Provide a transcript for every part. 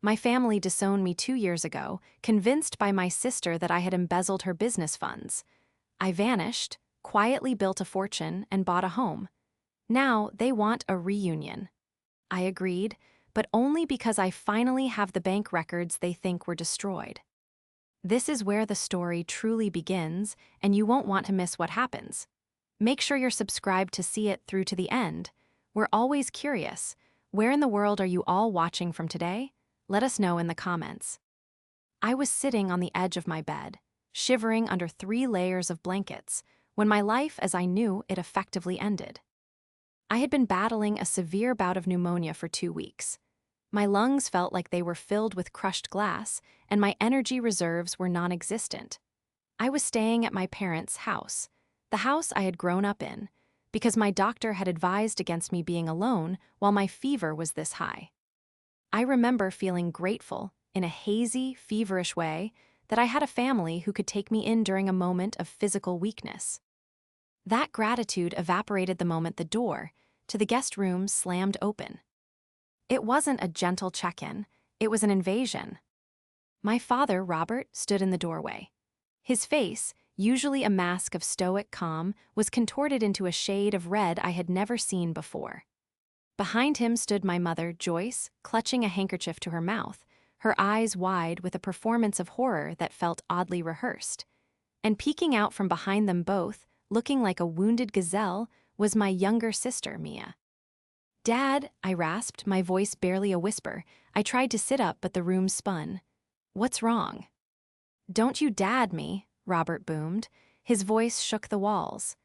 My family disowned me 2 years ago, convinced by my sister that I had embezzled her business funds. I vanished, quietly built a fortune, and bought a home. Now they want a reunion. I agreed, but only because I finally have the bank records they think were destroyed. This is where the story truly begins, and you won't want to miss what happens. Make sure you're subscribed to see it through to the end. We're always curious. Where in the world are you all watching from today? Let us know in the comments. I was sitting on the edge of my bed, shivering under 3 layers of blankets, when my life as I knew it effectively ended. I had been battling a severe bout of pneumonia for 2 weeks. My lungs felt like they were filled with crushed glass, and my energy reserves were non-existent. I was staying at my parents' house, the house I had grown up in, because my doctor had advised against me being alone while my fever was this high. I remember feeling grateful, in a hazy, feverish way, that I had a family who could take me in during a moment of physical weakness. That gratitude evaporated the moment the door to the guest room slammed open. It wasn't a gentle check-in, it was an invasion. My father, Robert, stood in the doorway. His face, usually a mask of stoic calm, was contorted into a shade of red I had never seen before. Behind him stood my mother, Joyce, clutching a handkerchief to her mouth, her eyes wide with a performance of horror that felt oddly rehearsed. And peeking out from behind them both, looking like a wounded gazelle, was my younger sister, Mia. "Dad," I rasped, my voice barely a whisper. I tried to sit up, but the room spun. "What's wrong?" "Don't you dad me," Robert boomed. His voice shook the walls.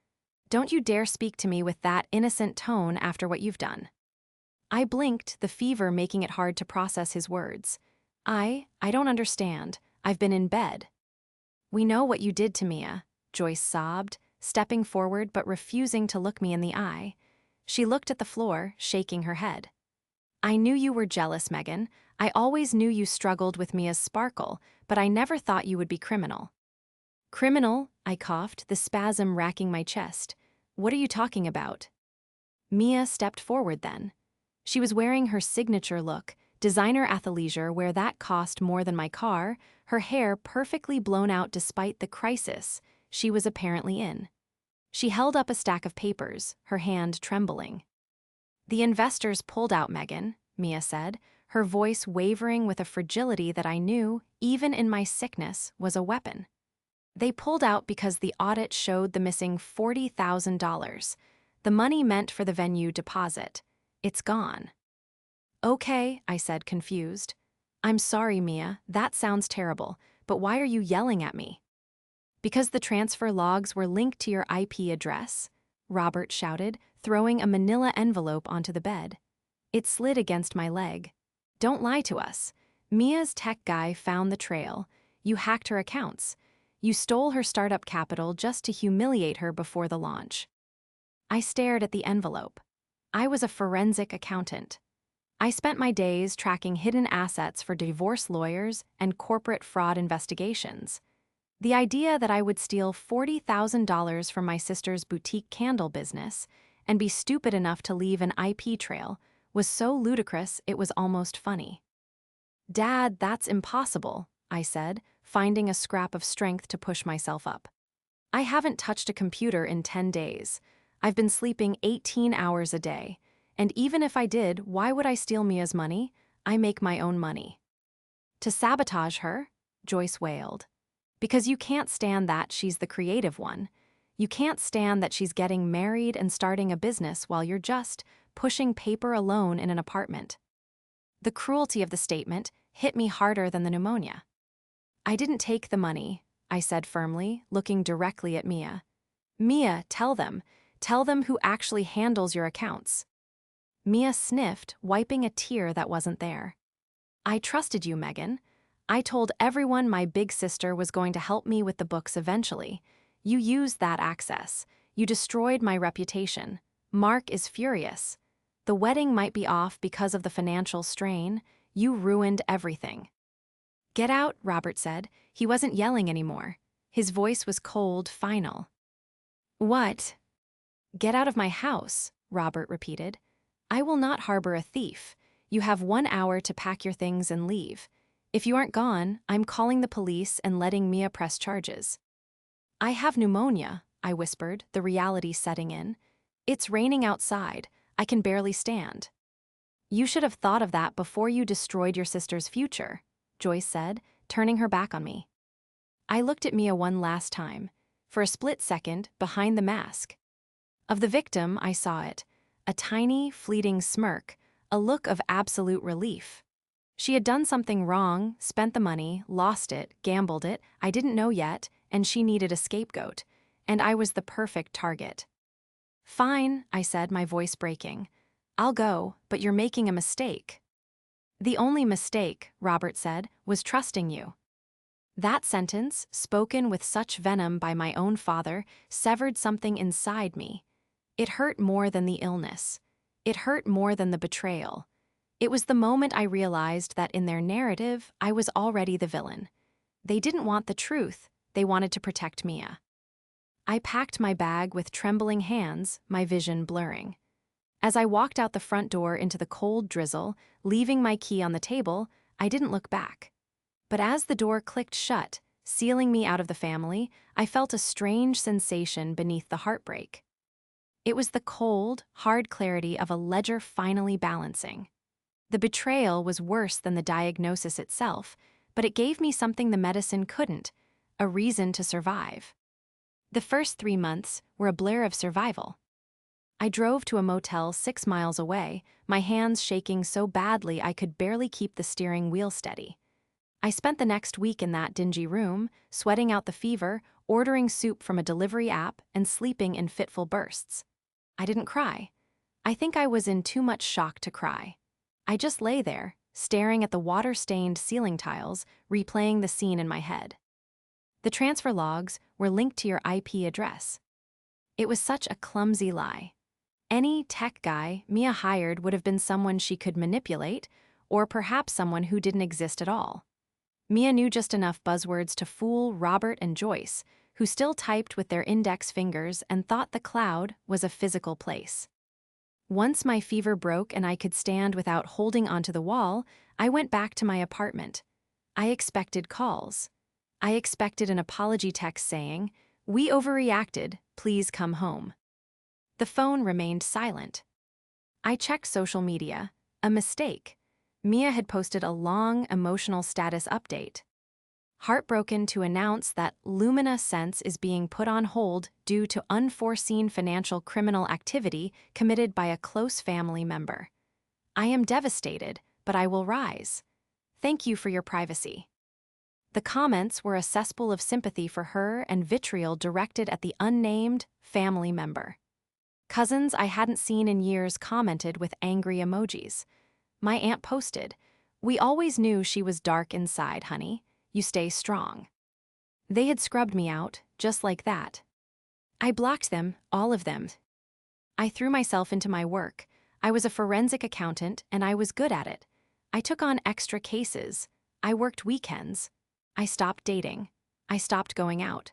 "Don't you dare speak to me with that innocent tone after what you've done." I blinked, the fever making it hard to process his words. I don't understand. I've been in bed." "We know what you did to Mia," Joyce sobbed, stepping forward but refusing to look me in the eye. She looked at the floor, shaking her head. "I knew you were jealous, Megan. I always knew you struggled with Mia's sparkle, but I never thought you would be criminal." "Criminal?" I coughed, the spasm racking my chest. "What are you talking about?" Mia stepped forward then. She was wearing her signature look, designer athleisure where that cost more than my car, her hair perfectly blown out despite the crisis she was apparently in. She held up a stack of papers, her hand trembling. "The investors pulled out, Megan," Mia said, her voice wavering with a fragility that I knew, even in my sickness, was a weapon. "They pulled out because the audit showed the missing $40,000, the money meant for the venue deposit. It's gone." "Okay," I said, confused. "I'm sorry, Mia, that sounds terrible, but why are you yelling at me?" "Because the transfer logs were linked to your IP address," Robert shouted, throwing a manila envelope onto the bed. It slid against my leg. "Don't lie to us. Mia's tech guy found the trail. You hacked her accounts. You stole her startup capital just to humiliate her before the launch." I stared at the envelope. I was a forensic accountant. I spent my days tracking hidden assets for divorce lawyers and corporate fraud investigations. The idea that I would steal $40,000 from my sister's boutique candle business and be stupid enough to leave an IP trail was so ludicrous it was almost funny. "Dad, that's impossible," I said, finding a scrap of strength to push myself up. "I haven't touched a computer in 10 days. I've been sleeping 18 hours a day. And even if I did, why would I steal Mia's money? I make my own money." "To sabotage her?" Joyce wailed. "Because you can't stand that she's the creative one. You can't stand that she's getting married and starting a business while you're just pushing paper alone in an apartment." The cruelty of the statement hit me harder than the pneumonia. "I didn't take the money," I said firmly, looking directly at Mia. "Mia, tell them who actually handles your accounts." Mia sniffed, wiping a tear that wasn't there. "I trusted you, Megan. I told everyone my big sister was going to help me with the books eventually. You used that access. You destroyed my reputation. Mark is furious. The wedding might be off because of the financial strain. You ruined everything." "Get out," Robert said. He wasn't yelling anymore. His voice was cold, final. "What?" "Get out of my house," Robert repeated. "I will not harbor a thief. You have 1 hour to pack your things and leave. If you aren't gone, I'm calling the police and letting Mia press charges." "I have pneumonia," I whispered, the reality setting in. "It's raining outside. I can barely stand." "You should have thought of that before you destroyed your sister's future," Joyce said, turning her back on me. I looked at Mia one last time, for a split second, behind the mask. Of the victim, I saw it, a tiny, fleeting smirk, a look of absolute relief. She had done something wrong, spent the money, lost it, gambled it, I didn't know yet, and she needed a scapegoat. And I was the perfect target. "Fine," I said, my voice breaking. "I'll go, but you're making a mistake." "The only mistake," Robert said, "was trusting you." That sentence, spoken with such venom by my own father, severed something inside me. It hurt more than the illness. It hurt more than the betrayal. It was the moment I realized that in their narrative, I was already the villain. They didn't want the truth. They wanted to protect Mia. I packed my bag with trembling hands, my vision blurring. As I walked out the front door into the cold drizzle, leaving my key on the table, I didn't look back. But as the door clicked shut, sealing me out of the family, I felt a strange sensation beneath the heartbreak. It was the cold, hard clarity of a ledger finally balancing. The betrayal was worse than the diagnosis itself, but it gave me something the medicine couldn't, a reason to survive. The first 3 months were a blur of survival. I drove to a motel 6 miles away, my hands shaking so badly I could barely keep the steering wheel steady. I spent the next week in that dingy room, sweating out the fever, ordering soup from a delivery app, and sleeping in fitful bursts. I didn't cry. I think I was in too much shock to cry. I just lay there, staring at the water-stained ceiling tiles, replaying the scene in my head. The transfer logs were linked to your IP address. It was such a clumsy lie. Any tech guy Mia hired would have been someone she could manipulate, or perhaps someone who didn't exist at all. Mia knew just enough buzzwords to fool Robert and Joyce, who still typed with their index fingers and thought the cloud was a physical place. Once my fever broke and I could stand without holding onto the wall, I went back to my apartment. I expected calls. I expected an apology text saying, "We overreacted, please come home." The phone remained silent. I checked social media. A mistake. Mia had posted a long, emotional status update. Heartbroken to announce that Lumina Sense is being put on hold due to unforeseen financial criminal activity committed by a close family member. I am devastated, but I will rise. Thank you for your privacy. The comments were a cesspool of sympathy for her and vitriol directed at the unnamed family member. Cousins I hadn't seen in years commented with angry emojis. My aunt posted, "We always knew she was dark inside, honey. You stay strong." They had scrubbed me out, just like that. I blocked them, all of them. I threw myself into my work. I was a forensic accountant, and I was good at it. I took on extra cases. I worked weekends. I stopped dating. I stopped going out.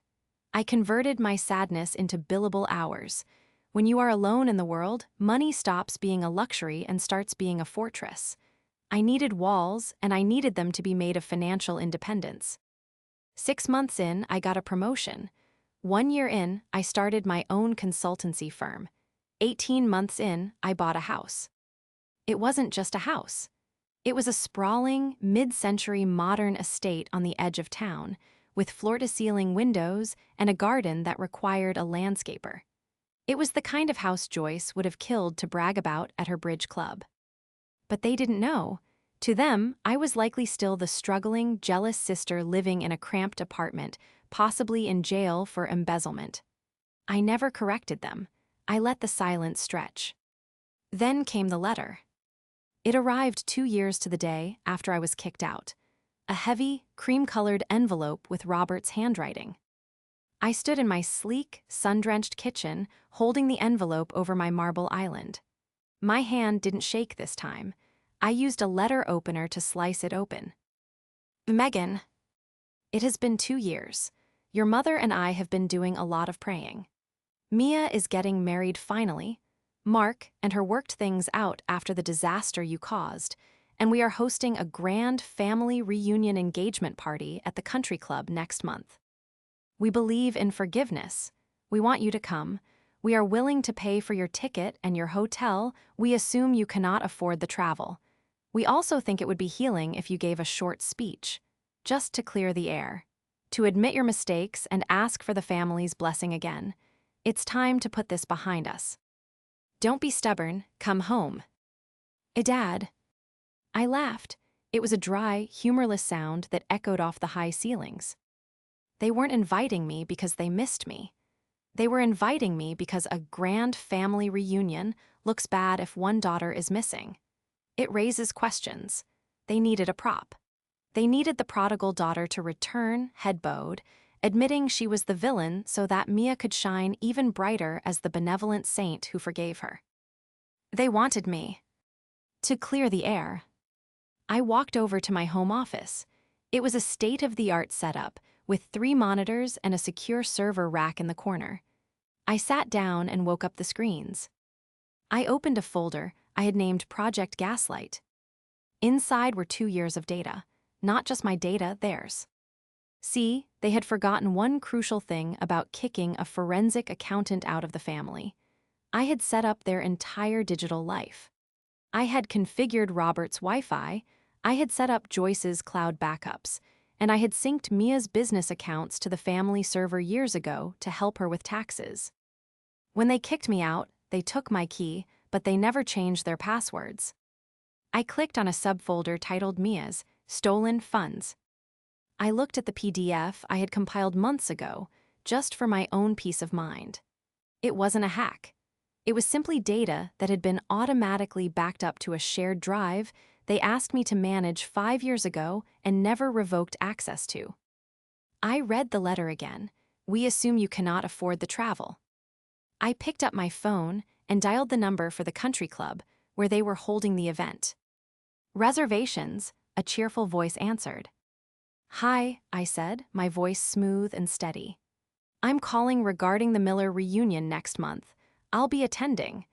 I converted my sadness into billable hours. When you are alone in the world, money stops being a luxury and starts being a fortress. I needed walls, and I needed them to be made of financial independence. 6 months in, I got a promotion. 1 year in, I started my own consultancy firm. 18 months in, I bought a house. It wasn't just a house. It was a sprawling, mid-century modern estate on the edge of town, with floor-to-ceiling windows and a garden that required a landscaper. It was the kind of house Joyce would have killed to brag about at her bridge club. But they didn't know. To them, I was likely still the struggling, jealous sister living in a cramped apartment, possibly in jail for embezzlement. I never corrected them. I let the silence stretch. Then came the letter. It arrived 2 years to the day after I was kicked out. A heavy, cream-colored envelope with Robert's handwriting. I stood in my sleek, sun-drenched kitchen, holding the envelope over my marble island. My hand didn't shake this time. I used a letter opener to slice it open. "Megan, it has been 2 years. Your mother and I have been doing a lot of praying. Mia is getting married finally. Mark and her worked things out after the disaster you caused. and we are hosting a grand family reunion engagement party at the country club next month. We believe in forgiveness. We want you to come. We are willing to pay for your ticket and your hotel. We assume you cannot afford the travel. We also think it would be healing if you gave a short speech, just to clear the air, to admit your mistakes and ask for the family's blessing again. It's time to put this behind us. Don't be stubborn, come home. Dad. I laughed. It was a dry, humorless sound that echoed off the high ceilings. They weren't inviting me because they missed me. They were inviting me because a grand family reunion looks bad if one daughter is missing. It raises questions. They needed a prop. They needed the prodigal daughter to return, head bowed, admitting she was the villain so that Mia could shine even brighter as the benevolent saint who forgave her. They wanted me to clear the air. I walked over to my home office. It was a state-of-the-art setup with 3 monitors and a secure server rack in the corner. I sat down and woke up the screens. I opened a folder I had named Project Gaslight. Inside were 2 years of data, not just my data, theirs. See, they had forgotten one crucial thing about kicking a forensic accountant out of the family. I had set up their entire digital life. I had configured Robert's Wi-Fi, I had set up Joyce's cloud backups, and I had synced Mia's business accounts to the family server years ago to help her with taxes. When they kicked me out, they took my key, but they never changed their passwords. I clicked on a subfolder titled Mia's Stolen Funds. I looked at the PDF I had compiled months ago, just for my own peace of mind. It wasn't a hack. It was simply data that had been automatically backed up to a shared drive they asked me to manage 5 years ago and never revoked access to. I read the letter again. We assume you cannot afford the travel. I picked up my phone and dialed the number for the country club where they were holding the event. Reservations, a cheerful voice answered. Hi, I said, my voice smooth and steady. I'm calling regarding the Miller reunion next month. I'll be attending,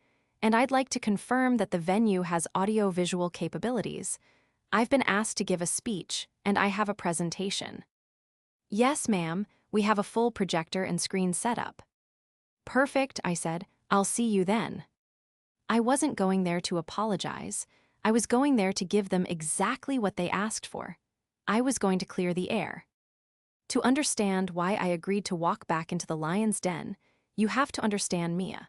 and I'd like to confirm that the venue has audio-visual capabilities. I've been asked to give a speech, and I have a presentation. Yes, ma'am, we have a full projector and screen setup. Perfect, I said. I'll see you then. I wasn't going there to apologize. I was going there to give them exactly what they asked for. I was going to clear the air. To understand why I agreed to walk back into the lion's den, you have to understand Mia.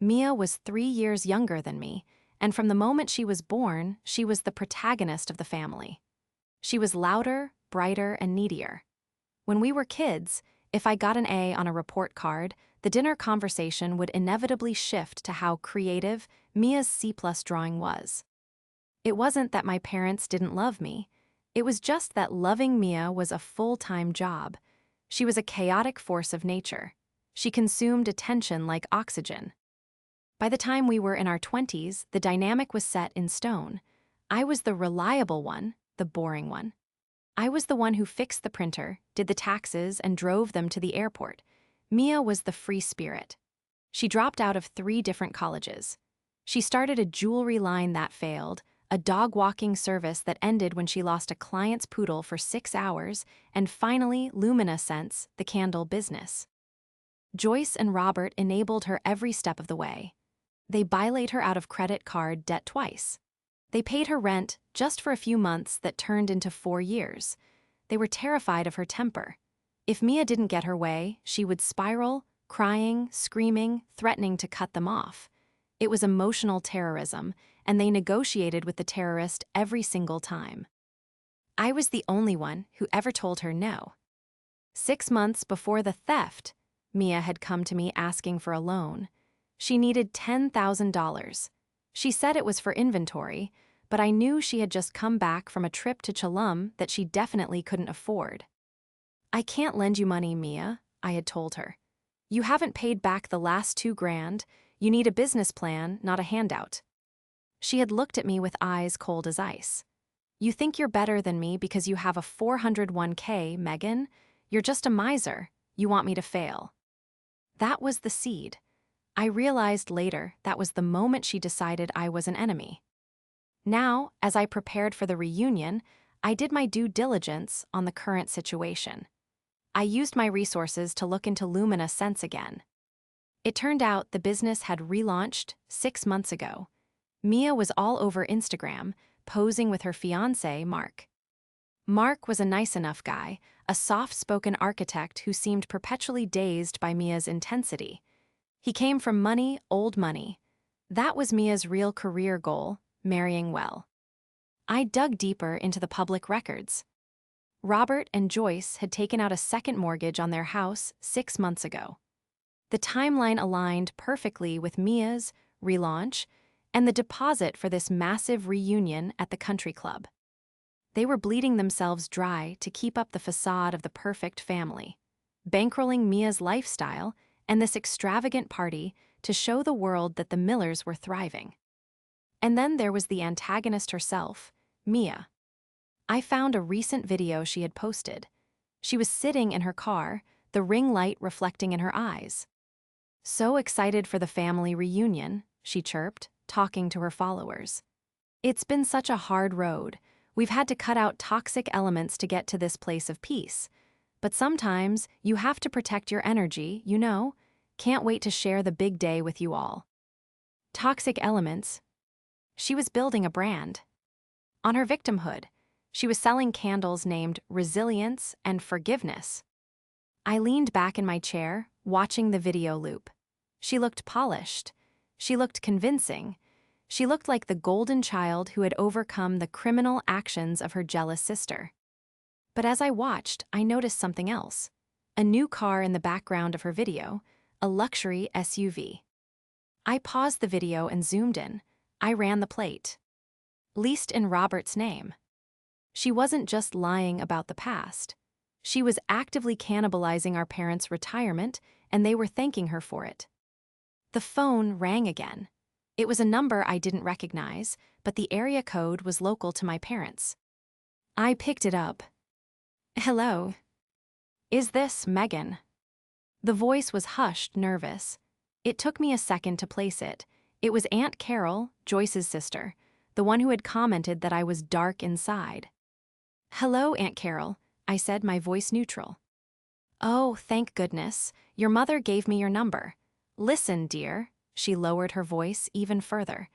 Mia was 3 years younger than me, and from the moment she was born, she was the protagonist of the family. She was louder, brighter, and needier. When we were kids, if I got an A on a report card, the dinner conversation would inevitably shift to how creative Mia's C+ drawing was. It wasn't that my parents didn't love me. It was just that loving Mia was a full-time job. She was a chaotic force of nature. She consumed attention like oxygen. By the time we were in our 20s, the dynamic was set in stone. I was the reliable one, the boring one. I was the one who fixed the printer, did the taxes, and drove them to the airport. Mia was the free spirit. She dropped out of 3 different colleges. She started a jewelry line that failed, a dog-walking service that ended when she lost a client's poodle for 6 hours, and finally, Lumina Scents, the candle business. Joyce and Robert enabled her every step of the way. They bailoed her out of credit card debt twice. They paid her rent just for a few months that turned into 4 years. They were terrified of her temper. If Mia didn't get her way, she would spiral, crying, screaming, threatening to cut them off. It was emotional terrorism, and they negotiated with the terrorist every single time. I was the only one who ever told her no. 6 months before the theft, Mia had come to me asking for a loan. She needed $10,000. She said it was for inventory, but I knew she had just come back from a trip to Cholum that she definitely couldn't afford. I can't lend you money, Mia, I had told her. You haven't paid back the last $2,000. You need a business plan, not a handout. She had looked at me with eyes cold as ice. You think you're better than me because you have a 401k, Megan? You're just a miser. You want me to fail. That was the seed. I realized later that was the moment she decided I was an enemy. Now, as I prepared for the reunion, I did my due diligence on the current situation. I used my resources to look into Lumina Sense again. It turned out the business had relaunched 6 months ago. Mia was all over Instagram, posing with her fiancé, Mark. Mark was a nice enough guy, a soft-spoken architect who seemed perpetually dazed by Mia's intensity. He came from money, old money. That was Mia's real career goal, marrying well. I dug deeper into the public records. Robert and Joyce had taken out a second mortgage on their house 6 months ago. The timeline aligned perfectly with Mia's relaunch and the deposit for this massive reunion at the country club. They were bleeding themselves dry to keep up the facade of the perfect family, bankrolling Mia's lifestyle and this extravagant party to show the world that the Millers were thriving. And then there was the antagonist herself, Mia. I found a recent video she had posted. She was sitting in her car, the ring light reflecting in her eyes. "So excited for the family reunion," she chirped, talking to her followers. "It's been such a hard road. We've had to cut out toxic elements to get to this place of peace. But sometimes you have to protect your energy, you know? Can't wait to share the big day with you all." Toxic elements. She was building a brand. On her victimhood, she was selling candles named Resilience and Forgiveness. I leaned back in my chair, watching the video loop. She looked polished. She looked convincing. She looked like the golden child who had overcome the criminal actions of her jealous sister. But as I watched, I noticed something else. A new car in the background of her video, a luxury SUV. I paused the video and zoomed in. I ran the plate. Leased in Robert's name. She wasn't just lying about the past. She was actively cannibalizing our parents' retirement, and they were thanking her for it. The phone rang again. It was a number I didn't recognize, but the area code was local to my parents. I picked it up. "Hello. Is this Megan?" The voice was hushed, nervous. It took me a second to place it. It was Aunt Carol, Joyce's sister, the one who had commented that I was dark inside. "Hello, Aunt Carol," I said, my voice neutral. "Oh, thank goodness. Your mother gave me your number. Listen, dear," she lowered her voice even further.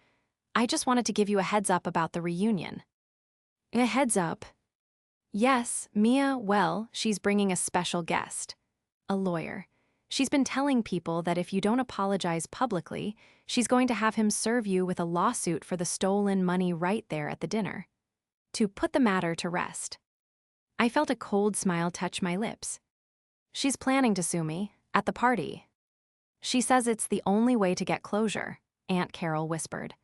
"I just wanted to give you a heads up about the reunion." "A heads up?" "Yes, Mia, well, she's bringing a special guest. A lawyer. She's been telling people that if you don't apologize publicly, she's going to have him serve you with a lawsuit for the stolen money right there at the dinner. To put the matter to rest." I felt a cold smile touch my lips. "She's planning to sue me, at the party." "She says it's the only way to get closure," Aunt Carol whispered.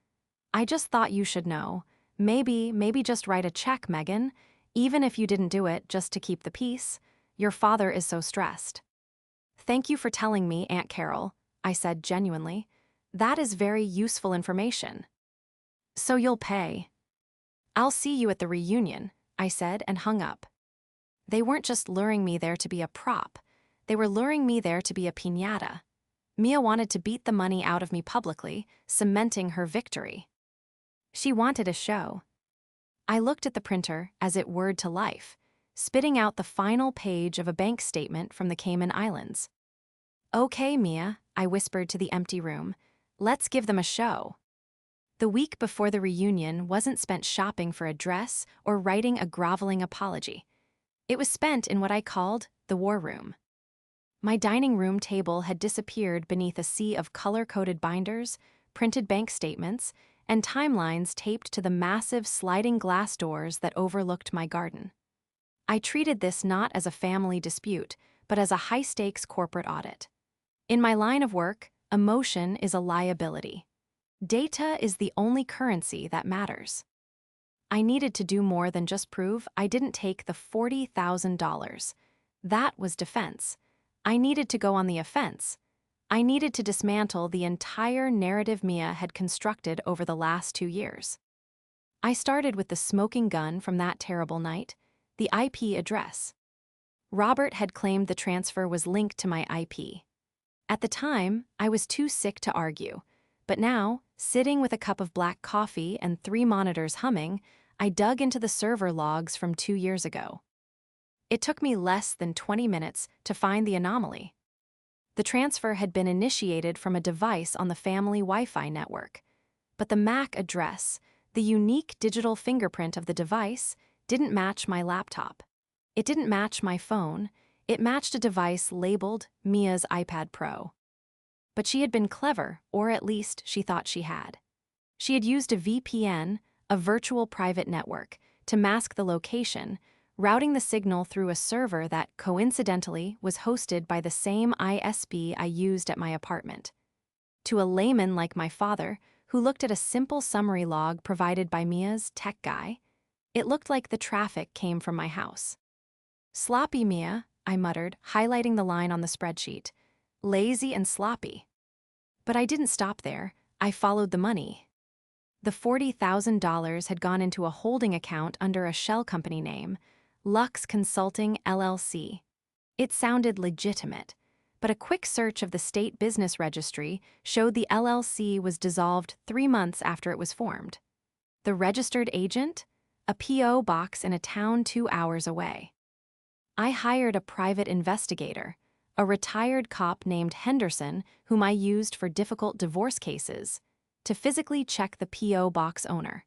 "I just thought you should know. Maybe just write a check, Megan, even if you didn't do it just to keep the peace. Your father is so stressed." "Thank you for telling me, Aunt Carol," I said genuinely. "That is very useful information." "So you'll pay." "I'll see you at the reunion," I said and hung up. They weren't just luring me there to be a prop. They were luring me there to be a piñata. Mia wanted to beat the money out of me publicly, cementing her victory. She wanted a show. I looked at the printer as it whirred to life, spitting out the final page of a bank statement from the Cayman Islands. "Okay, Mia," I whispered to the empty room. "Let's give them a show." The week before the reunion wasn't spent shopping for a dress or writing a groveling apology. It was spent in what I called the war room. My dining room table had disappeared beneath a sea of color-coded binders, printed bank statements, and timelines taped to the massive sliding glass doors that overlooked my garden. I treated this not as a family dispute, but as a high-stakes corporate audit. In my line of work, emotion is a liability. Data is the only currency that matters. I needed to do more than just prove I didn't take the $40,000. That was defense. I needed to go on the offense. I needed to dismantle the entire narrative Mia had constructed over the last 2 years. I started with the smoking gun from that terrible night, the IP address. Robert had claimed the transfer was linked to my IP. At the time, I was too sick to argue, but now, Sitting with a cup of black coffee and 3 monitors humming, I dug into the server logs from 2 years ago. It took me less than 20 minutes to find the anomaly. The transfer had been initiated from a device on the family Wi-Fi network, but the MAC address, the unique digital fingerprint of the device, didn't match my laptop. It didn't match my phone. It matched a device labeled Mia's iPad Pro. But she had been clever, or at least she thought she had. She had used a VPN, a virtual private network, to mask the location, routing the signal through a server that, coincidentally, was hosted by the same ISP I used at my apartment. To a layman like my father, who looked at a simple summary log provided by Mia's tech guy, it looked like the traffic came from my house. "Sloppy, Mia," I muttered, highlighting the line on the spreadsheet. "Lazy and sloppy." But I didn't stop there. I followed the money. The $40,000 had gone into a holding account under a shell company name, Lux Consulting LLC. It sounded legitimate, but a quick search of the state business registry showed the LLC was dissolved 3 months after it was formed. The registered agent? A P.O. box in a town 2 hours away. I hired a private investigator, a retired cop named Henderson, whom I used for difficult divorce cases, to physically check the P.O. box owner.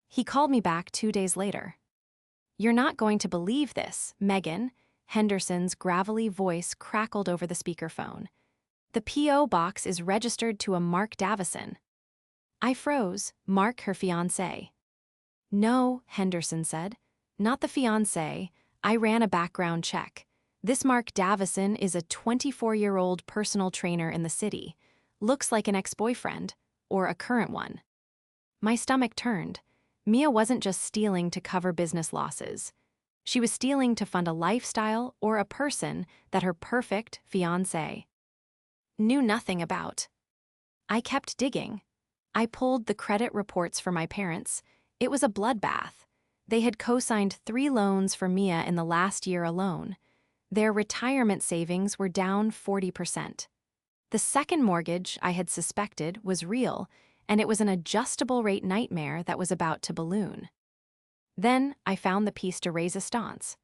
He called me back 2 days later. "You're not going to believe this, Megan," Henderson's gravelly voice crackled over the speakerphone. "The P.O. box is registered to a Mark Davison." I froze. Mark, her fiancé. "No," Henderson said. "Not the fiancé. I ran a background check. This Mark Davison is a 24-year-old personal trainer in the city. Looks like an ex-boyfriend, or a current one." My stomach turned. Mia wasn't just stealing to cover business losses. She was stealing to fund a lifestyle or a person that her perfect fiancé knew nothing about. I kept digging. I pulled the credit reports for my parents. It was a bloodbath. They had co-signed 3 loans for Mia in the last year alone. Their retirement savings were down 40%. The second mortgage I had suspected was real, and it was an adjustable rate nightmare that was about to balloon. Then I found the piece de resistance.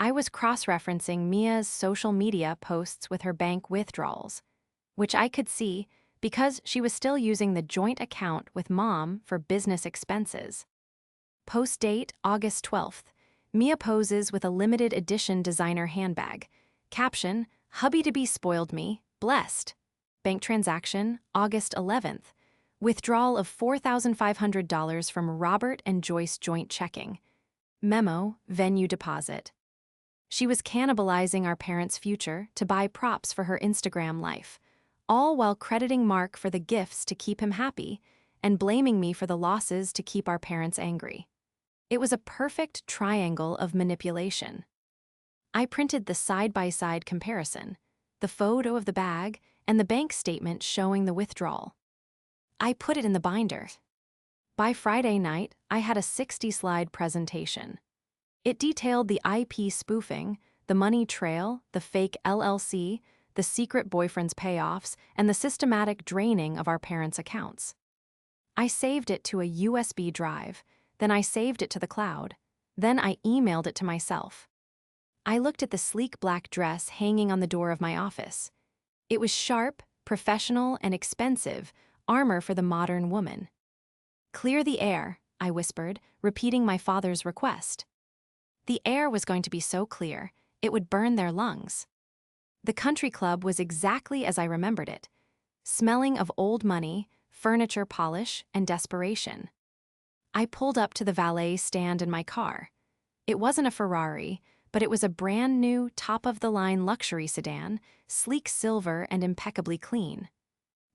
I was cross-referencing Mia's social media posts with her bank withdrawals, which I could see because she was still using the joint account with Mom for business expenses. Post date August 12th. Mia poses with a limited edition designer handbag. Caption, "Hubby-to-be spoiled me, blessed." Bank transaction August 11th. Withdrawal of $4,500 from Robert and Joyce joint checking. Memo, venue deposit. She was cannibalizing our parents' future to buy props for her Instagram life, all while crediting Mark for the gifts to keep him happy and blaming me for the losses to keep our parents angry. It was a perfect triangle of manipulation. I printed the side-by-side comparison, the photo of the bag and the bank statement showing the withdrawal. I put it in the binder. By Friday night, I had a 60-slide presentation. It detailed the IP spoofing, the money trail, the fake LLC, the secret boyfriend's payoffs, and the systematic draining of our parents' accounts. I saved it to a USB drive, then I saved it to the cloud, then I emailed it to myself. I looked at the sleek black dress hanging on the door of my office. It was sharp, professional, and expensive, armor for the modern woman. "Clear the air," I whispered, repeating my father's request. The air was going to be so clear, it would burn their lungs. The country club was exactly as I remembered it, smelling of old money, furniture polish, and desperation. I pulled up to the valet stand in my car. It wasn't a Ferrari, but it was a brand new, top-of-the-line luxury sedan, sleek silver and impeccably clean.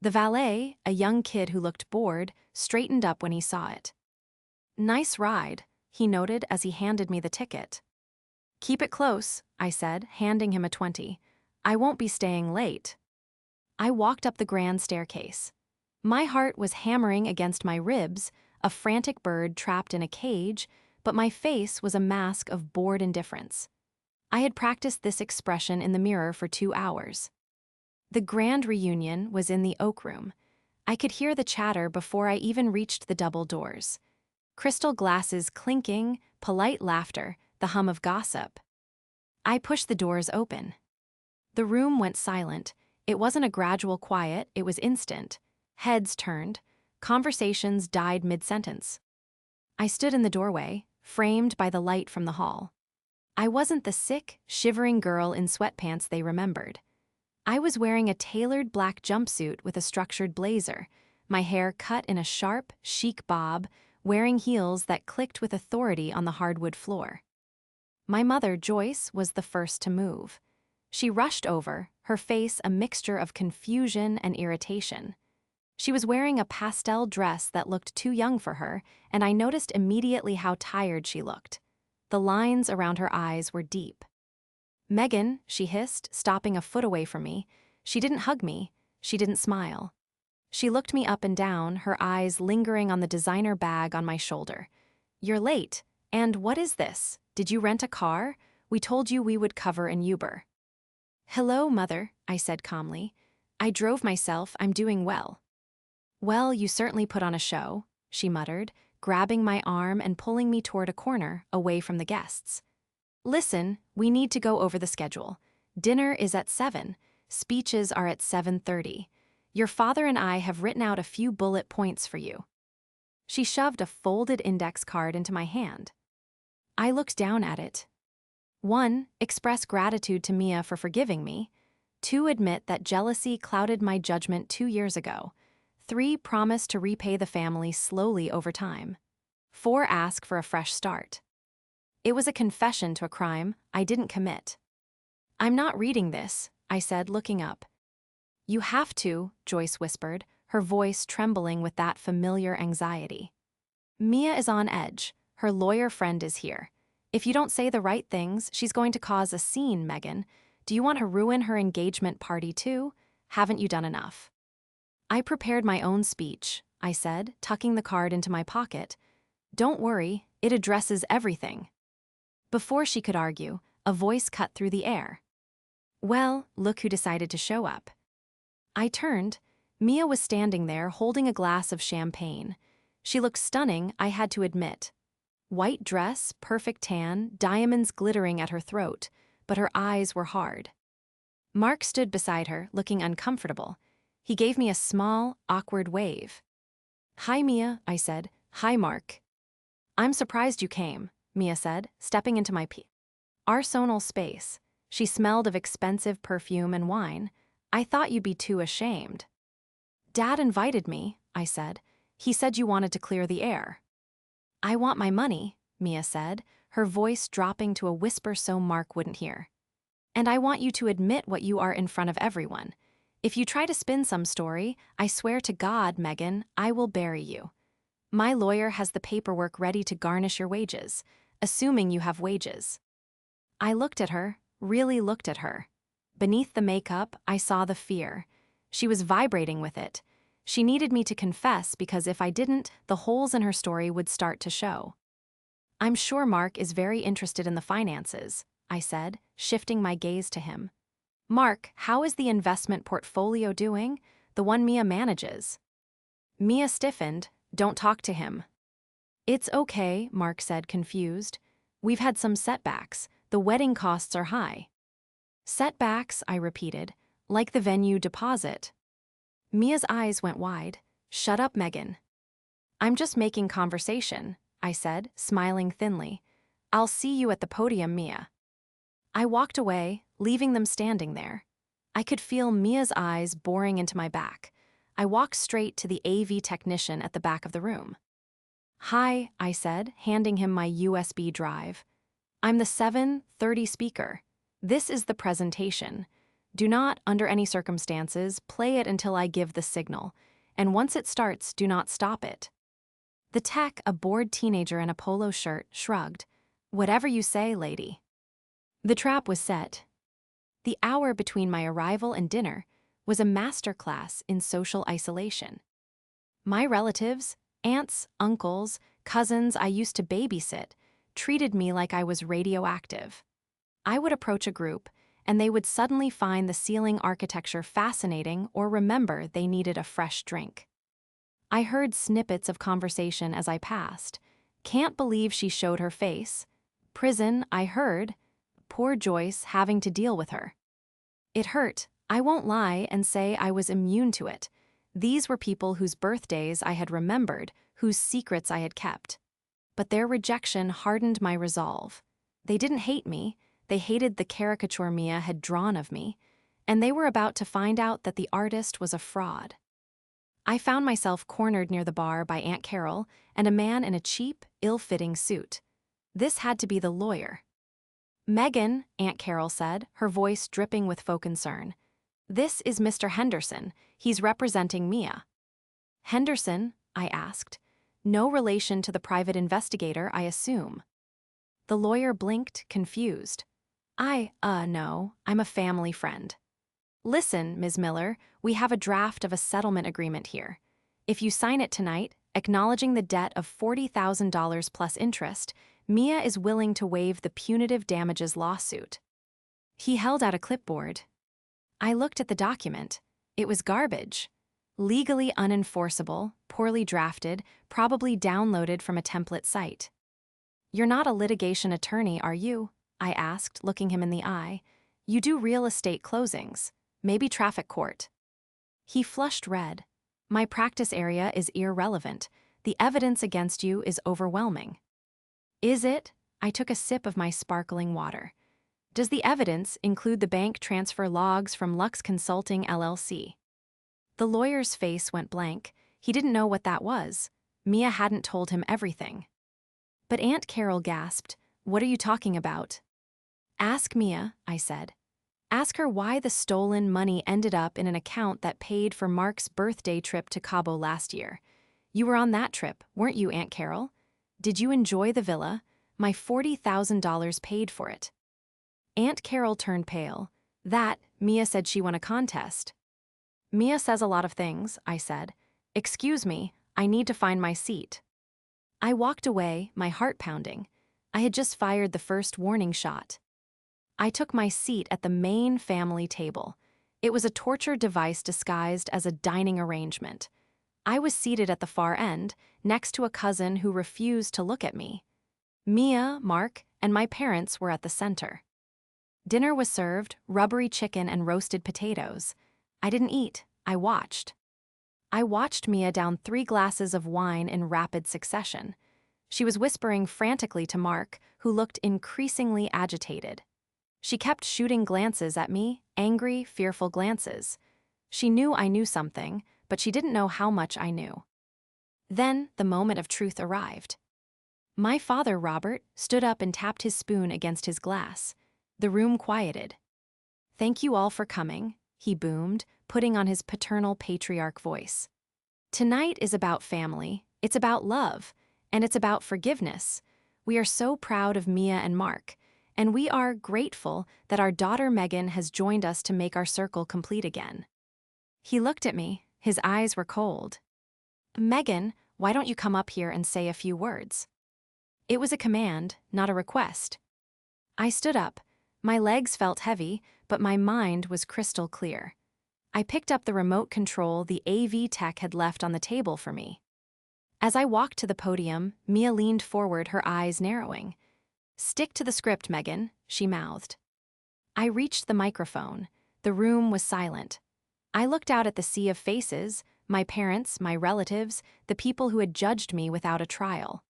The valet, a young kid who looked bored, straightened up when he saw it. "Nice ride," he noted as he handed me the ticket. "Keep it close," I said, handing him a 20. "I won't be staying late." I walked up the grand staircase. My heart was hammering against my ribs, a frantic bird trapped in a cage, but my face was a mask of bored indifference. I had practiced this expression in the mirror for 2 hours. The grand reunion was in the Oak Room. I could hear the chatter before I even reached the double doors. Crystal glasses clinking, polite laughter, the hum of gossip. I pushed the doors open. The room went silent. It wasn't a gradual quiet, it was instant. Heads turned. Conversations died mid-sentence. I stood in the doorway, framed by the light from the hall. I wasn't the sick, shivering girl in sweatpants they remembered. I was wearing a tailored black jumpsuit with a structured blazer, my hair cut in a sharp, chic bob, wearing heels that clicked with authority on the hardwood floor. My mother, Joyce, was the first to move. She rushed over, her face a mixture of confusion and irritation. She was wearing a pastel dress that looked too young for her, and I noticed immediately how tired she looked. The lines around her eyes were deep. "Megan," she hissed, stopping a foot away from me. She didn't hug me. She didn't smile. She looked me up and down, her eyes lingering on the designer bag on my shoulder. "You're late. And what is this? Did you rent a car? We told you we would cover an Uber." "Hello, Mother," I said calmly. "I drove myself. I'm doing well." "Well, you certainly put on a show," she muttered, grabbing my arm and pulling me toward a corner, away from the guests. "Listen, we need to go over the schedule. Dinner is at 7. Speeches are at 7:30. Your father and I have written out a few bullet points for you." She shoved a folded index card into my hand. I looked down at it. 1. Express gratitude to Mia for forgiving me. 2. Admit that jealousy clouded my judgment 2 years ago. 3. Promise to repay the family slowly over time. 4. Ask for a fresh start. It was a confession to a crime I didn't commit. "I'm not reading this," I said, looking up. "You have to," Joyce whispered, her voice trembling with that familiar anxiety. "Mia is on edge. Her lawyer friend is here. If you don't say the right things, she's going to cause a scene, Megan. Do you want to ruin her engagement party too? Haven't you done enough?" "I prepared my own speech," I said, tucking the card into my pocket. "Don't worry, it addresses everything." Before she could argue, a voice cut through the air. "Well, look who decided to show up." I turned. Mia was standing there holding a glass of champagne. She looked stunning, I had to admit. White dress, perfect tan, diamonds glittering at her throat, but her eyes were hard. Mark stood beside her, looking uncomfortable. He gave me a small, awkward wave. "Hi, Mia," I said. "Hi, Mark." "I'm surprised you came," Mia said, stepping into my personal space. She smelled of expensive perfume and wine. "I thought you'd be too ashamed." "Dad invited me," I said. "He said you wanted to clear the air." "I want my money," Mia said, her voice dropping to a whisper so Mark wouldn't hear. "And I want you to admit what you are in front of everyone. If you try to spin some story, I swear to God, Megan, I will bury you. My lawyer has the paperwork ready to garnish your wages, assuming you have wages." I looked at her, really looked at her. Beneath the makeup, I saw the fear. She was vibrating with it. She needed me to confess because if I didn't, the holes in her story would start to show. "I'm sure Mark is very interested in the finances," I said, shifting my gaze to him. "Mark, how is the investment portfolio doing? The one Mia manages." Mia stiffened. "Don't talk to him." "It's okay," Mark said, confused. "We've had some setbacks. The wedding costs are high." "Setbacks," I repeated, "like the venue deposit." Mia's eyes went wide. "Shut up, Megan." "I'm just making conversation," I said, smiling thinly. "I'll see you at the podium, Mia." I walked away, leaving them standing there. I could feel Mia's eyes boring into my back. I walked straight to the AV technician at the back of the room. "Hi," I said, handing him my USB drive. "I'm the 7:30 speaker. This is the presentation. Do not, under any circumstances, play it until I give the signal, and once it starts, do not stop it." The tech, a bored teenager in a polo shirt, shrugged. "Whatever you say, lady." The trap was set. The hour between my arrival and dinner was a masterclass in social isolation. My relatives, aunts, uncles, cousins I used to babysit, treated me like I was radioactive. I would approach a group, and they would suddenly find the ceiling architecture fascinating or remember they needed a fresh drink. I heard snippets of conversation as I passed. Can't believe she showed her face. Prison, I heard. Poor Joyce having to deal with her. It hurt. I won't lie and say I was immune to it. These were people whose birthdays I had remembered, whose secrets I had kept. But their rejection hardened my resolve. They didn't hate me, they hated the caricature Mia had drawn of me, and they were about to find out that the artist was a fraud. I found myself cornered near the bar by Aunt Carol and a man in a cheap, ill-fitting suit. This had to be the lawyer. "Megan," Aunt Carol said, her voice dripping with faux concern. "This is Mr. Henderson. He's representing Mia." "Henderson?" I asked. "No relation to the private investigator, I assume." The lawyer blinked, confused. No, I'm a family friend." "Listen, Ms. Miller, we have a draft of a settlement agreement here. If you sign it tonight, acknowledging the debt of $40,000 plus interest, Mia is willing to waive the punitive damages lawsuit." He held out a clipboard. I looked at the document. It was garbage. Legally unenforceable, poorly drafted, probably downloaded from a template site. "You're not a litigation attorney, are you?" I asked, looking him in the eye. "You do real estate closings. Maybe traffic court." He flushed red. "My practice area is irrelevant. The evidence against you is overwhelming." "Is it?" I took a sip of my sparkling water. "Does the evidence include the bank transfer logs from Lux Consulting LLC?" The lawyer's face went blank. He didn't know what that was. Mia hadn't told him everything. But Aunt Carol gasped, "What are you talking about?" "Ask Mia," I said. "Ask her why the stolen money ended up in an account that paid for Mark's birthday trip to Cabo last year. You were on that trip, weren't you, Aunt Carol? Did you enjoy the villa? My $40,000 paid for it." Aunt Carol turned pale. Mia said she won a contest." "Mia says a lot of things," I said. "Excuse me, I need to find my seat." I walked away, my heart pounding. I had just fired the first warning shot. I took my seat at the main family table. It was a torture device disguised as a dining arrangement. I was seated at the far end, next to a cousin who refused to look at me. Mia, Mark, and my parents were at the center. Dinner was served, rubbery chicken and roasted potatoes. I didn't eat, I watched. I watched Mia down 3 glasses of wine in rapid succession. She was whispering frantically to Mark, who looked increasingly agitated. She kept shooting glances at me, angry, fearful glances. She knew I knew something, but she didn't know how much I knew. Then the moment of truth arrived. My father, Robert, stood up and tapped his spoon against his glass. The room quieted. "Thank you all for coming," he boomed, putting on his paternal patriarch voice. "Tonight is about family, it's about love, and it's about forgiveness. We are so proud of Mia and Mark, and we are grateful that our daughter Megan has joined us to make our circle complete again." He looked at me, his eyes were cold. "Megan, why don't you come up here and say a few words?" It was a command, not a request. I stood up. My legs felt heavy, but my mind was crystal clear. I picked up the remote control the AV tech had left on the table for me. As I walked to the podium, Mia leaned forward, her eyes narrowing. "Stick to the script, Megan," she mouthed. I reached the microphone. The room was silent. I looked out at the sea of faces, my parents, my relatives, the people who had judged me without a trial.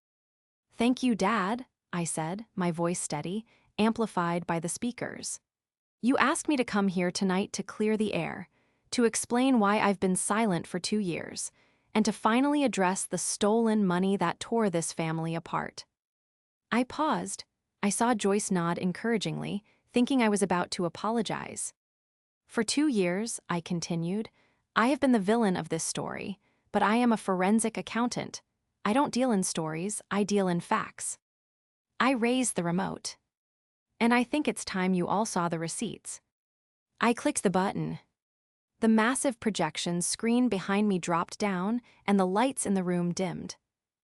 "Thank you, Dad," I said, my voice steady, amplified by the speakers. "You asked me to come here tonight to clear the air, to explain why I've been silent for 2 years, and to finally address the stolen money that tore this family apart." I paused. I saw Joyce nod encouragingly, thinking I was about to apologize. "For 2 years," I continued, "I have been the villain of this story, but I am a forensic accountant. I don't deal in stories, I deal in facts." I raised the remote. "And I think it's time you all saw the receipts." I clicked the button. The massive projection screen behind me dropped down, and the lights in the room dimmed.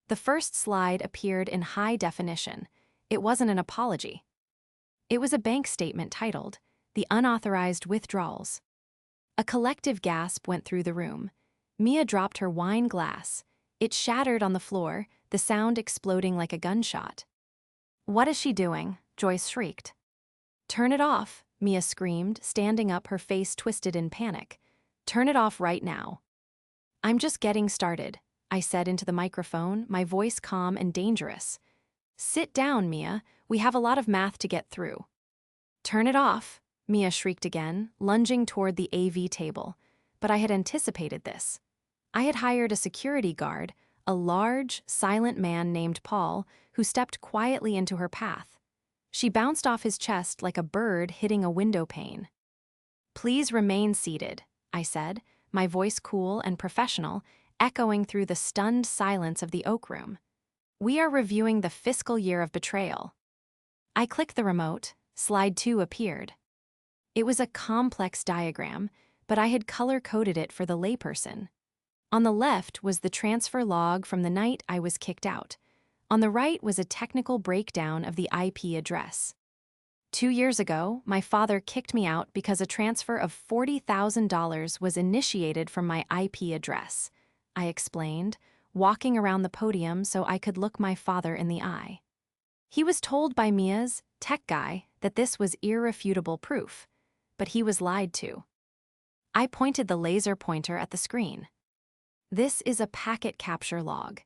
The first slide appeared in high definition. It wasn't an apology. It was a bank statement titled, "The Unauthorized Withdrawals." A collective gasp went through the room. Mia dropped her wine glass. It shattered on the floor, the sound exploding like a gunshot. "What is she doing?" Joyce shrieked. "Turn it off," Mia screamed, standing up, her face twisted in panic. "Turn it off right now." "I'm just getting started," I said into the microphone, my voice calm and dangerous. "Sit down, Mia. We have a lot of math to get through." "Turn it off," Mia shrieked again, lunging toward the AV table. But I had anticipated this. I had hired a security guard, a large, silent man named Paul, who stepped quietly into her path. She bounced off his chest like a bird hitting a window pane. "Please remain seated," I said, my voice cool and professional, echoing through the stunned silence of the Oak Room. "We are reviewing the fiscal year of betrayal." I clicked the remote. Slide 2 appeared. It was a complex diagram, but I had color-coded it for the layperson. On the left was the transfer log from the night I was kicked out. On the right was a technical breakdown of the IP address. 2 years ago, my father kicked me out because a transfer of $40,000 was initiated from my IP address, I explained, walking around the podium so I could look my father in the eye. He was told by Mia's tech guy that this was irrefutable proof, but he was lied to. I pointed the laser pointer at the screen. "This is a packet capture log.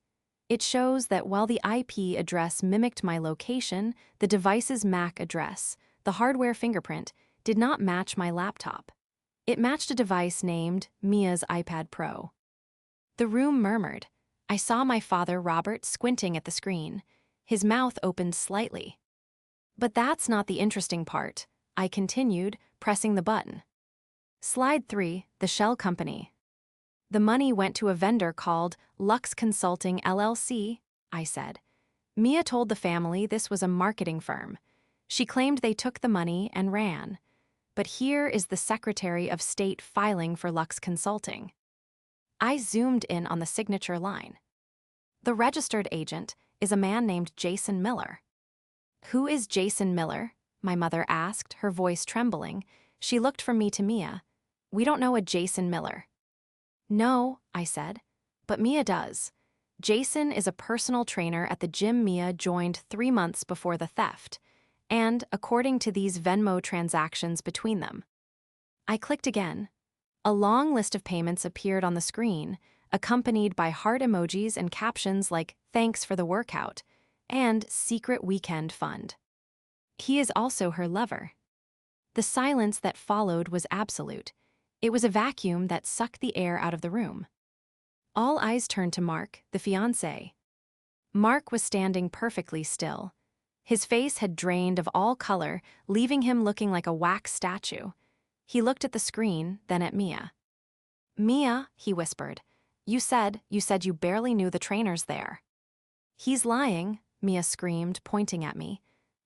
It shows that while the IP address mimicked my location, the device's MAC address, the hardware fingerprint, did not match my laptop. It matched a device named Mia's iPad Pro." The room murmured. I saw my father, Robert, squinting at the screen. His mouth opened slightly. "But that's not the interesting part," I continued, pressing the button. "Slide 3, the shell company. The money went to a vendor called Lux Consulting LLC," I said. Mia told the family this was a marketing firm. She claimed they took the money and ran. But here is the Secretary of State filing for Lux Consulting. I zoomed in on the signature line. The registered agent is a man named Jason Miller. "Who is Jason Miller?" my mother asked, her voice trembling. She looked from me to Mia. "We don't know a Jason Miller." "No," I said, "but Mia does. Jason is a personal trainer at the gym Mia joined 3 months before the theft, and according to these Venmo transactions between them." I clicked again. A long list of payments appeared on the screen, accompanied by heart emojis and captions like "Thanks for the workout" and "Secret Weekend Fund." He is also her lover. The silence that followed was absolute. It was a vacuum that sucked the air out of the room. All eyes turned to Mark, the fiancé. Mark was standing perfectly still. His face had drained of all color, leaving him looking like a wax statue. He looked at the screen, then at Mia. "Mia," he whispered, you said you barely knew the trainers there." "He's lying," Mia screamed, pointing at me.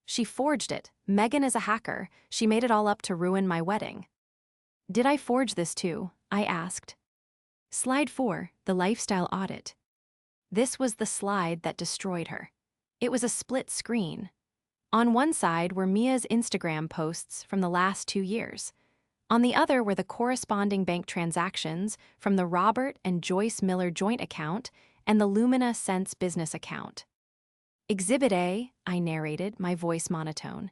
"She forged it. Megan is a hacker. She made it all up to ruin my wedding." "Did I forge this too?" I asked. Slide 4, the lifestyle audit. This was the slide that destroyed her. It was a split screen. On one side were Mia's Instagram posts from the last 2 years. On the other were the corresponding bank transactions from the Robert and Joyce Miller joint account and the Lumina Sense business account. "Exhibit A," I narrated, my voice monotone.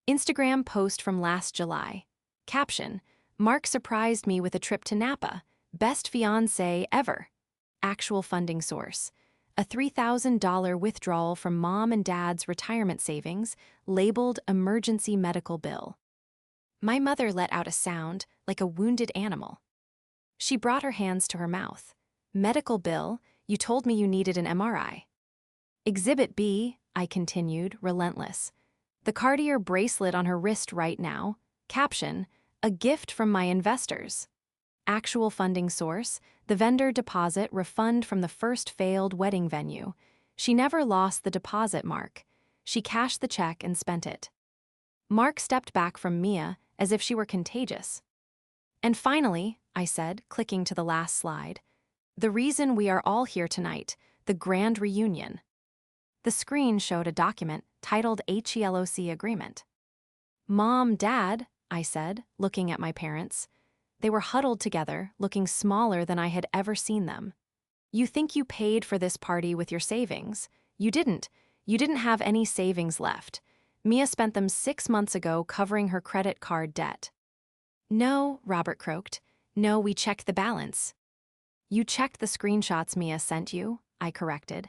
"Instagram post from last July. Caption: Mark surprised me with a trip to Napa. Best fiancé ever. Actual funding source: a $3,000 withdrawal from mom and dad's retirement savings, labeled emergency medical bill." My mother let out a sound like a wounded animal. She brought her hands to her mouth. "Medical bill? You told me you needed an MRI." "Exhibit B," I continued, relentless. "The Cartier bracelet on her wrist right now. Caption: a gift from my investors. Actual funding source: the vendor deposit refund from the first failed wedding venue. She never lost the deposit, Mark. She cashed the check and spent it." Mark stepped back from Mia as if she were contagious. "And finally," I said, clicking to the last slide, "the reason we are all here tonight, the grand reunion." The screen showed a document titled HELOC Agreement. "Mom, Dad," I said, looking at my parents, They were huddled together, looking smaller than I had ever seen them. You think you paid for this party with your savings? You didn't. You didn't have any savings left. Mia spent them 6 months ago covering her credit card debt. No, Robert croaked. No, we checked the balance. You checked the screenshots Mia sent you, I corrected.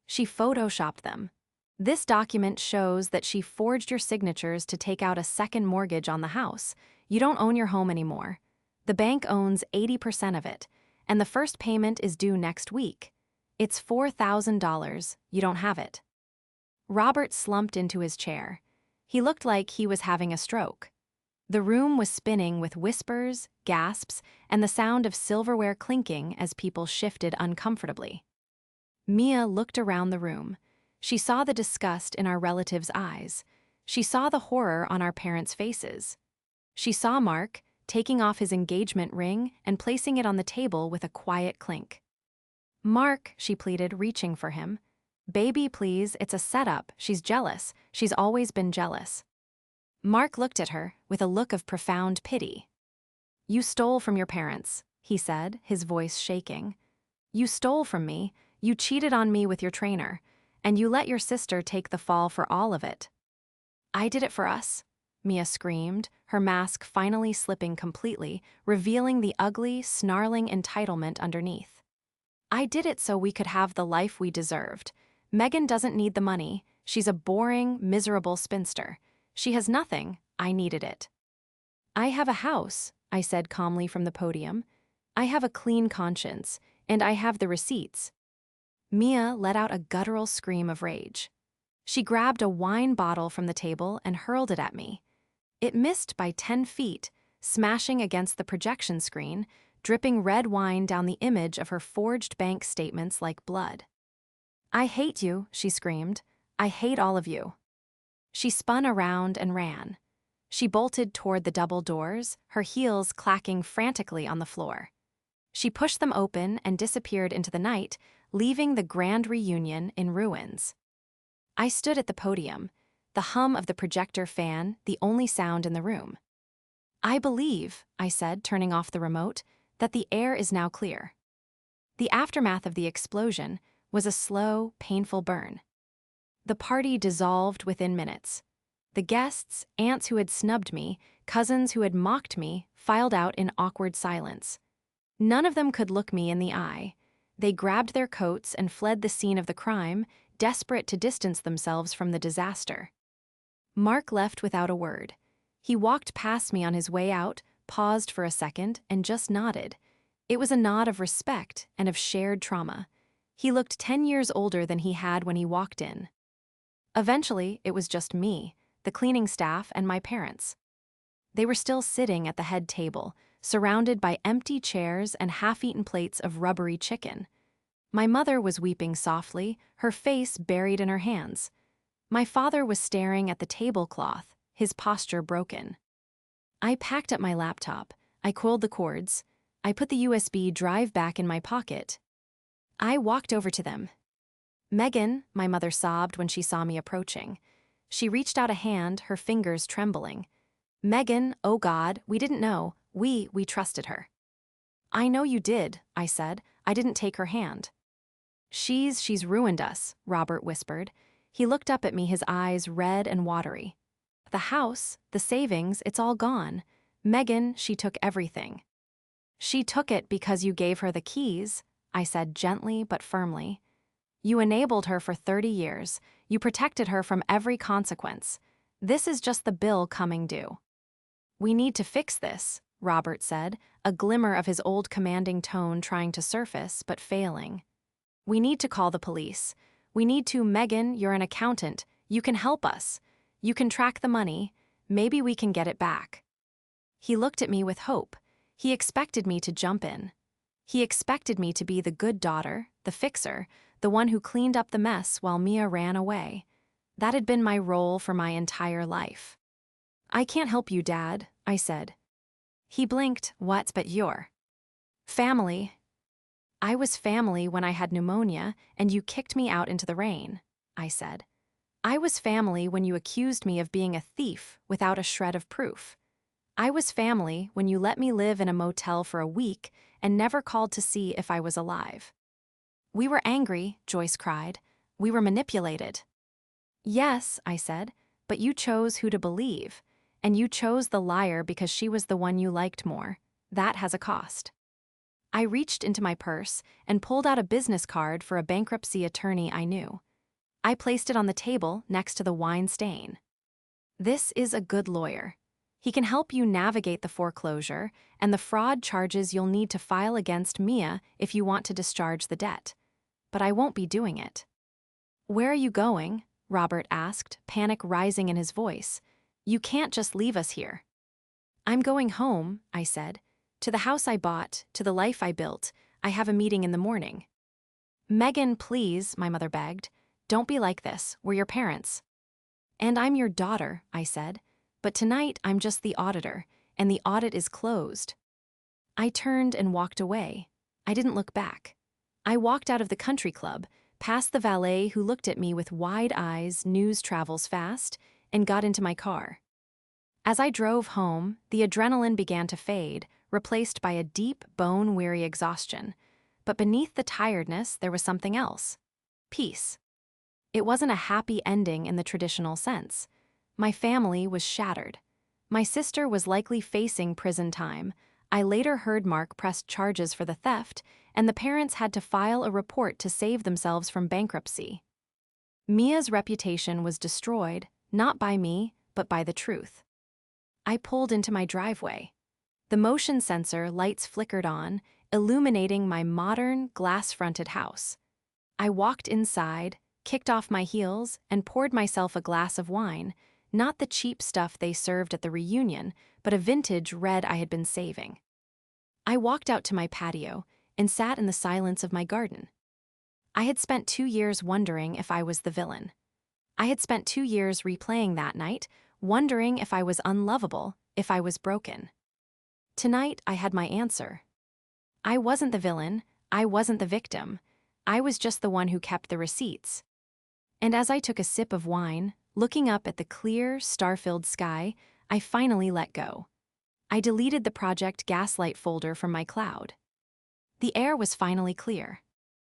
She photoshopped them. This document shows that she forged your signatures to take out a second mortgage on the house. You don't own your home anymore. The bank owns 80% of it, and the first payment is due next week. It's $4,000. You don't have it. Robert slumped into his chair. He looked like he was having a stroke. The room was spinning with whispers, gasps, and the sound of silverware clinking as people shifted uncomfortably. Mia looked around the room. She saw the disgust in our relatives' eyes. She saw the horror on our parents' faces. She saw Mark taking off his engagement ring and placing it on the table with a quiet clink. Mark, she pleaded, reaching for him. Baby, please, it's a setup. She's jealous. She's always been jealous. Mark looked at her with a look of profound pity. You stole from your parents, he said, his voice shaking. You stole from me, you cheated on me with your trainer, and you let your sister take the fall for all of it. I did it for us, Mia screamed, her mask finally slipping completely, revealing the ugly, snarling entitlement underneath. I did it so we could have the life we deserved. Megan doesn't need the money. She's a boring, miserable spinster. She has nothing. I needed it. I have a house, I said calmly from the podium. I have a clean conscience, and I have the receipts. Mia let out a guttural scream of rage. She grabbed a wine bottle from the table and hurled it at me. It missed by 10 feet, smashing against the projection screen, dripping red wine down the image of her forged bank statements like blood. I hate you, she screamed. I hate all of you. She spun around and ran. She bolted toward the double doors, her heels clacking frantically on the floor. She pushed them open and disappeared into the night, leaving the grand reunion in ruins. I stood at the podium, the hum of the projector fan the only sound in the room. I believe, I said, turning off the remote, that the air is now clear. The aftermath of the explosion was a slow, painful burn. The party dissolved within minutes. The guests, aunts who had snubbed me, cousins who had mocked me, filed out in awkward silence. None of them could look me in the eye. They grabbed their coats and fled the scene of the crime, desperate to distance themselves from the disaster. Mark left without a word. He walked past me on his way out, paused for a second, and just nodded. It was a nod of respect and of shared trauma. He looked 10 years older than he had when he walked in. Eventually, it was just me, the cleaning staff, and my parents. They were still sitting at the head table, surrounded by empty chairs and half-eaten plates of rubbery chicken. My mother was weeping softly, her face buried in her hands. My father was staring at the tablecloth, his posture broken. I packed up my laptop. I coiled the cords. I put the USB drive back in my pocket. I walked over to them. Megan, my mother sobbed when she saw me approaching. She reached out a hand, her fingers trembling. Megan, oh God, we didn't know. We trusted her. I know you did, I said. I didn't take her hand. She's ruined us, Robert whispered. He looked up at me, his eyes red and watery. The house, the savings, it's all gone. Megan, she took everything. She took it because you gave her the keys, I said gently but firmly. You enabled her for 30 years. You protected her from every consequence. This is just the bill coming due. We need to fix this, Robert said, a glimmer of his old commanding tone trying to surface but failing. We need to call the police. We need to, Megan, you're an accountant. You can help us. You can track the money. Maybe we can get it back. He looked at me with hope. He expected me to jump in. He expected me to be the good daughter, the fixer, the one who cleaned up the mess while Mia ran away. That had been my role for my entire life. I can't help you, Dad, I said. He blinked. What, but you're family. I was family when I had pneumonia and you kicked me out into the rain, I said. I was family when you accused me of being a thief without a shred of proof. I was family when you let me live in a motel for a week and never called to see if I was alive. We were angry, Joyce cried. We were manipulated. Yes, I said, but you chose who to believe. And you chose the liar because she was the one you liked more. That has a cost. I reached into my purse and pulled out a business card for a bankruptcy attorney I knew. I placed it on the table next to the wine stain. This is a good lawyer. He can help you navigate the foreclosure and the fraud charges you'll need to file against Mia if you want to discharge the debt. But I won't be doing it. Where are you going? Robert asked, panic rising in his voice. You can't just leave us here. I'm going home, I said. To the house I bought, to the life I built. I have a meeting in the morning. Megan, please, my mother begged. Don't be like this. We're your parents. And I'm your daughter, I said. But tonight I'm just the auditor, and the audit is closed. I turned and walked away. I didn't look back. I walked out of the country club, past the valet who looked at me with wide eyes, news travels fast, and got into my car. As I drove home, the adrenaline began to fade, replaced by a deep, bone-weary exhaustion. But beneath the tiredness, there was something else. Peace. It wasn't a happy ending in the traditional sense. My family was shattered. My sister was likely facing prison time. I later heard Mark pressed charges for the theft, and the parents had to file a report to save themselves from bankruptcy. Mia's reputation was destroyed, not by me, but by the truth. I pulled into my driveway. The motion sensor lights flickered on, illuminating my modern, glass-fronted house. I walked inside, kicked off my heels, and poured myself a glass of wine, not the cheap stuff they served at the reunion, but a vintage red I had been saving. I walked out to my patio and sat in the silence of my garden. I had spent 2 years wondering if I was the villain. I had spent 2 years replaying that night, wondering if I was unlovable, if I was broken. Tonight, I had my answer. I wasn't the villain, I wasn't the victim. I was just the one who kept the receipts. And as I took a sip of wine, looking up at the clear, star-filled sky, I finally let go. I deleted the Project Gaslight folder from my cloud. The air was finally clear.